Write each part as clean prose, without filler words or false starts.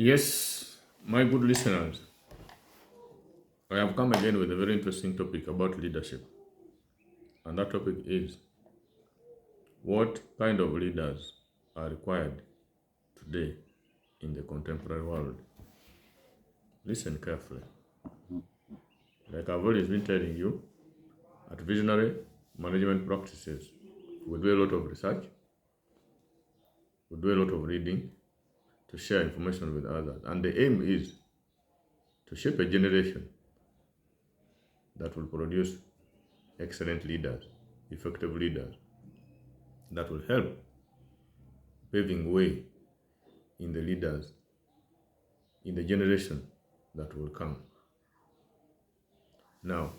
Yes, my good listeners, I have come again with a very interesting topic about leadership. And that topic is what kind of leaders are required today in the contemporary world. Listen carefully. Like I've always been telling you, at Visionary Management Practices, we do a lot of research, we do a lot of reading to share information with others. And the aim is to shape a generation that will produce excellent leaders, effective leaders that will help paving way in the leaders in the generation that will come. Now,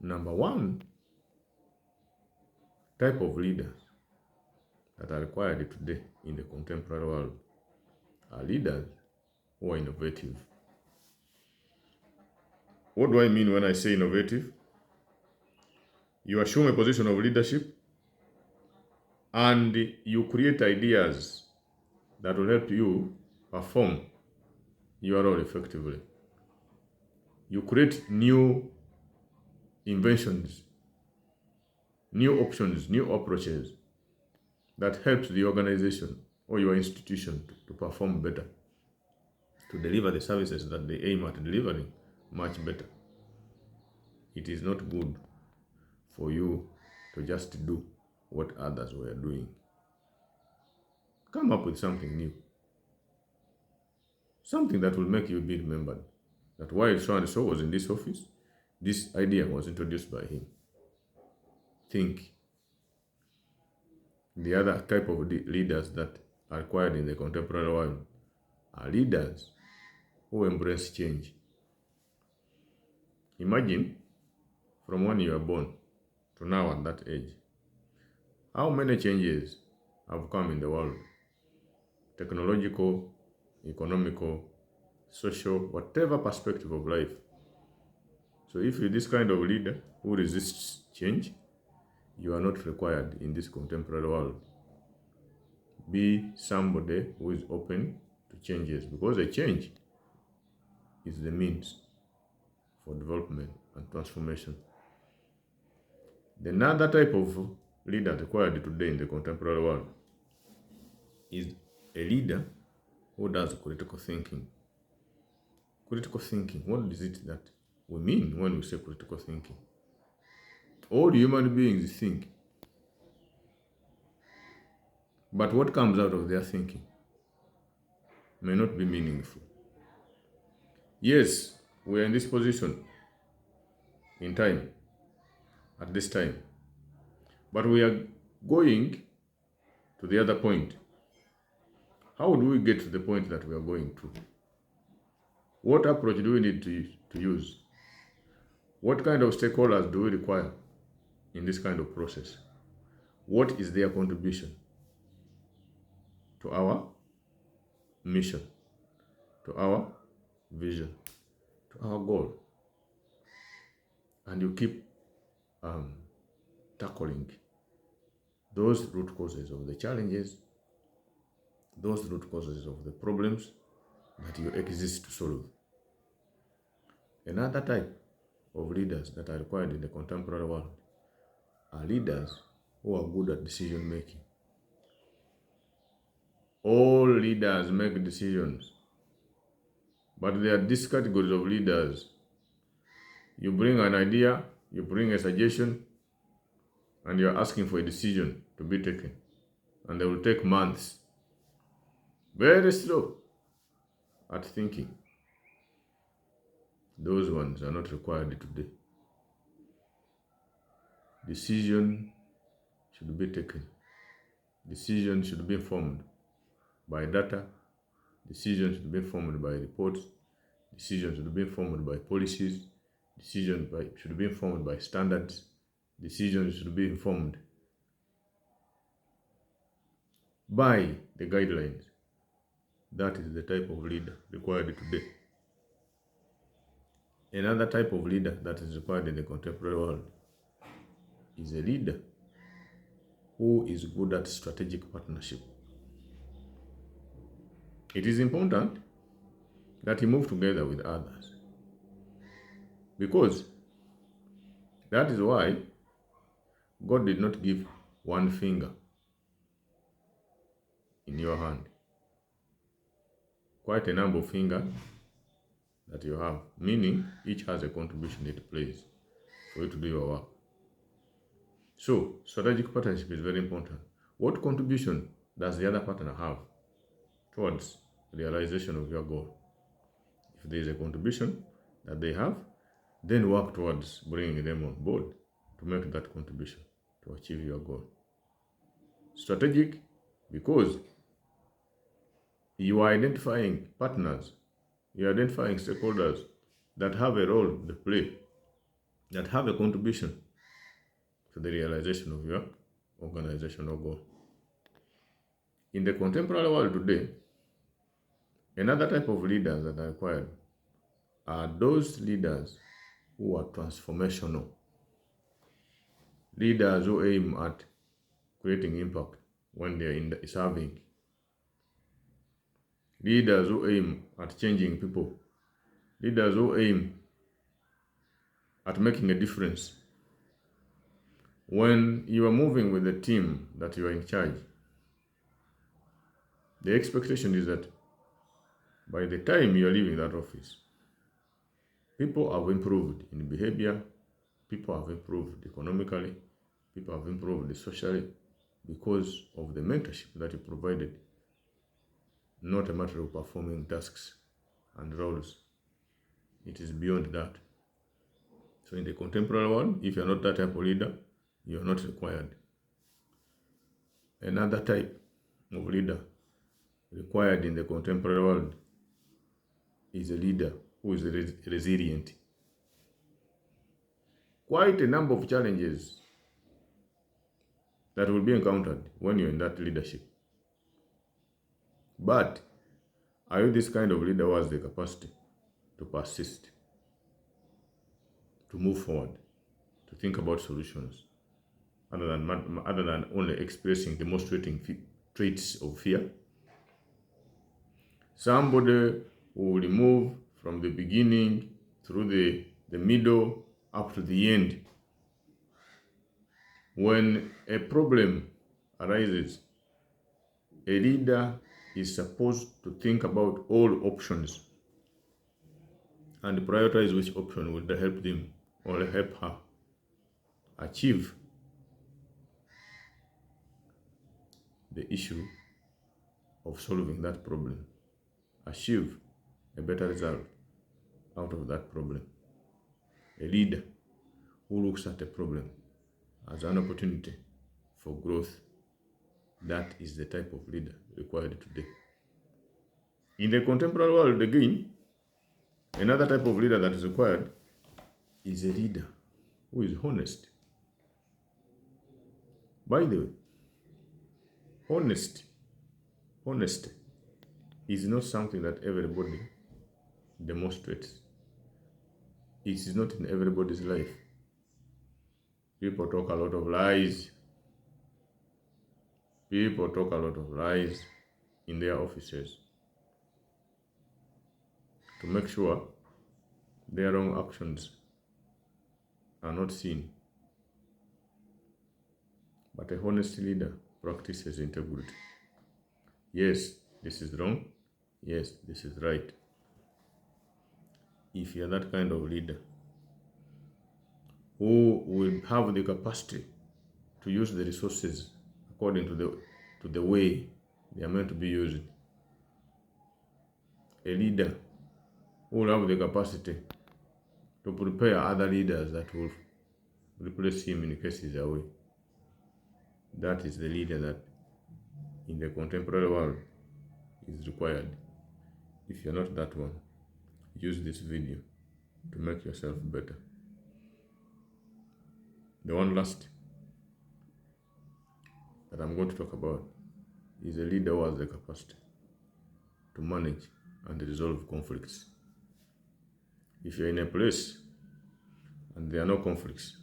number one type of leaders that are required today in the contemporary world are leaders who are innovative. What do I mean when I say innovative? You assume a position of leadership and you create ideas that will help you perform your role effectively. You create new inventions, new options, new approaches that helps the organization or your institution to perform better, to deliver the services that they aim at delivering much better. It is not good for you to just do what others were doing. Come up with something new, something that will make you be remembered. That while so and so was in this office, this idea was introduced by him. Think. The other type of leaders that are required in the contemporary world are leaders who embrace change. Imagine from when you are born to now at that age, how many changes have come in the world? Technological, economical, social, whatever perspective of life. So if you're this kind of leader who resists change, you are not required in this contemporary world. Be somebody who is open to changes, because a change is the means for development and transformation. The another type of leader required today in the contemporary world is a leader who does critical thinking. Critical thinking, what is it that we mean when we say critical thinking? All human beings think, but what comes out of their thinking may not be meaningful. Yes, we are in this position in time, at this time, but we are going to the other point. How do we get to the point that we are going to? What approach do we need to use? What kind of stakeholders do we require in this kind of process? What is their contribution to our mission, to our vision, to our goal? And you keep tackling those root causes of the challenges, those root causes of the problems that you exist to solve. Another type of leaders that are required in the contemporary world are leaders who are good at decision making. All leaders make decisions, but there are these categories of leaders. You bring an idea, you bring a suggestion, and you're asking for a decision to be taken. And they will take months. Very slow at thinking. Those ones are not required today. Decision should be taken. Decision should be informed by data. Decision should be informed by reports. Decision should be informed by policies. Decision should be informed by standards. Decisions should be informed by the guidelines. That is the type of leader required today. Another type of leader that is required in the contemporary world is a leader who is good at strategic partnership. It is important that he move together with others, because that is why God did not give one finger in your hand, quite a number of fingers that you have, meaning each has a contribution it plays for you to do your work. So, strategic partnership is very important. What contribution does the other partner have towards the realization of your goal? If there is a contribution that they have, then work towards bringing them on board to make that contribution to achieve your goal. Strategic because you are identifying partners, you are identifying stakeholders that have a role to play, that have a contribution to the realization of your organizational goal. In the contemporary world today, another type of leaders that are required are those leaders who are transformational. Leaders who aim at creating impact when they are serving. Leaders who aim at changing people. Leaders who aim at making a difference. When you are moving with the team that you are in charge, the expectation is that by the time you are leaving that office, people have improved in behavior, people have improved economically, people have improved socially because of the mentorship that you provided, not a matter of performing tasks and roles. It is beyond that. So in the contemporary world, if you are not that type of leader, you are not required. Another type of leader required in the contemporary world is a leader who is resilient. Quite a number of challenges that will be encountered when you're in that leadership. But are you this kind of leader who has the capacity to persist, to move forward, to think about solutions, other than only demonstrating traits of fear? Somebody who will move from the beginning through the middle up to the end. When a problem arises, a leader is supposed to think about all options and prioritize which option will help him or help her achieve the issue of solving that problem, achieve a better result out of that problem. A leader who looks at a problem as an opportunity for growth, that is the type of leader required today. In the contemporary world, again, another type of leader that is required is a leader who is honest. By the way, honesty is not something that everybody demonstrates. It is not in everybody's life. People talk a lot of lies. People talk a lot of lies in their offices to make sure their wrong actions are not seen. But a honest leader practices integrity. Yes, this is wrong. Yes, this is right. If you are that kind of leader who will have the capacity to use the resources according to the way they are meant to be used, a leader who will have the capacity to prepare other leaders that will replace him in case he's away, that is the leader that in the contemporary world is required. If you're not that one, use this video to make yourself better. The one last that I'm going to talk about is a leader who has the capacity to manage and resolve conflicts. If you're in a place and there are no conflicts,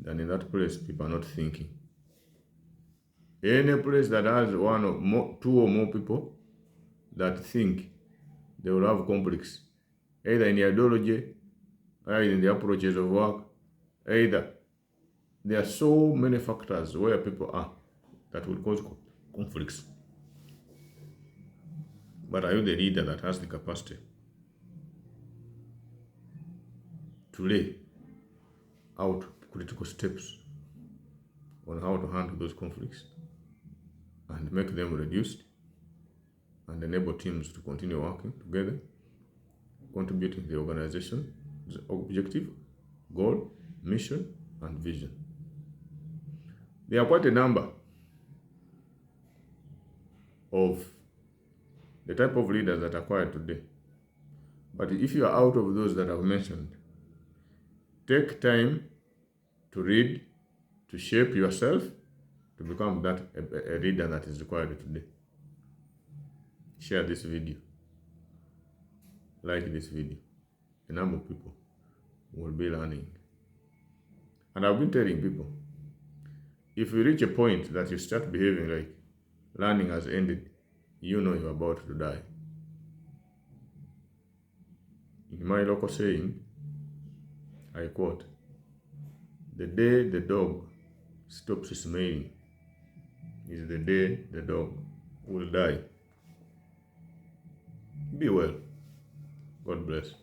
then in that place people are not thinking. Any place that has two or more people that think they will have conflicts, either in ideology, either in the approaches of work, either. There are so many factors where people are that will cause conflicts. But are you the leader that has the capacity to lay out critical steps on how to handle those conflicts and make them reduced and enable teams to continue working together, contributing to the organization's objective, goal, mission, and vision? There are quite a number of the type of leaders that are acquired today. But if you are out of those that I've mentioned, take time to read, to shape yourself to become that a leader that is required today. Share this video. Like this video. A number of people will be learning. And I've been telling people, if you reach a point that you start behaving like learning has ended, you know you're about to die. In my local saying, I quote, "The day the dog stops smelling is the day the dog will die." Be well. God bless.